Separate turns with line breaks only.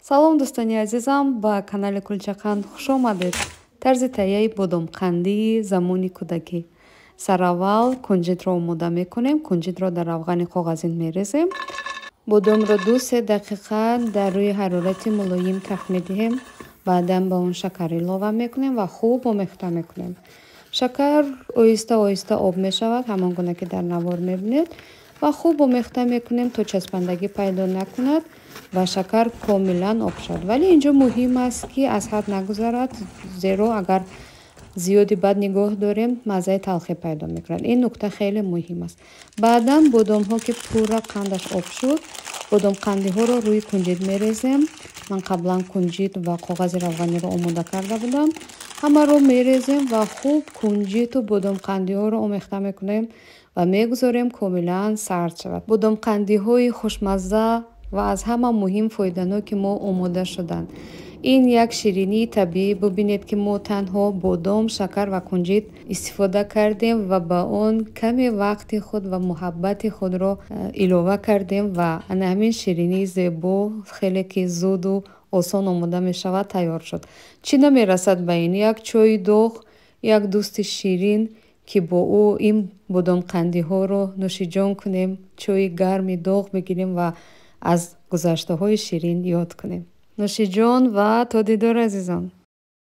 салом дӯстони азизам, ба канали Кулчақанд хуш омадед. Тарзи таҳияи бодомқандии замони кӯдакӣ. Сараввал кунҷитро омода мекунем. Кунҷитро дар равғани коғазин мерезем. Бодомро 2-3 дақиқа дар рӯи ҳарорати мулоим тафт медиҳем. Баъдан ба он шакар илова мекунем ва хуб омехта мекунем. Шакар оҳиста оҳиста об мешавад, ҳамон гуна ки дар навор мебинед, ва хуб омехта мекунем то часпандагӣ пайдо накунад ва шакар комилан об шавад. Вале инҷо муҳим аст ки аз ҳад нагузарад, зеро агар зиёди бад нигоҳ дорем, маззаи талхӣ пайдо мекунад. Ин нукта хеле муҳим аст. Баъдан бодомҳо ки пурра қандаш об шуд, бодомқандиҳоро рӯи кунҷит мерезем. Ман қаблан кунҷит ва коғази равғаниро омода карда будам. Ҳамаро мерезем ва хуб кунҷиту бодомқандиҳоро омехта мекунем ва мегузорем комилан сард шавад. Бодомқандиҳои хушмазза ва аз ҳама муҳим фоиданоки мо омода шуданд. Ин як ширинии табиӣ. Бубинед ки мо танҳо бодом, шакар ва кунҷит истифода кардем ва ба он каме вақти худ ва муҳаббати худро илова кардем ва ана ҳамин ширинии зебо хеле ки зуду осон омода мешавад, тайёр шуд. Чӣ намерасад ба ин? Як чойи доғ, як дӯсти ширин ки бо ӯ ин бодомқандиҳоро нӯшиҷон кунем, чойи гарми доғ бигирем ва аз гузаштаҳои ширин ёд кунем. Нӯшиҷон ва то дидор азизон.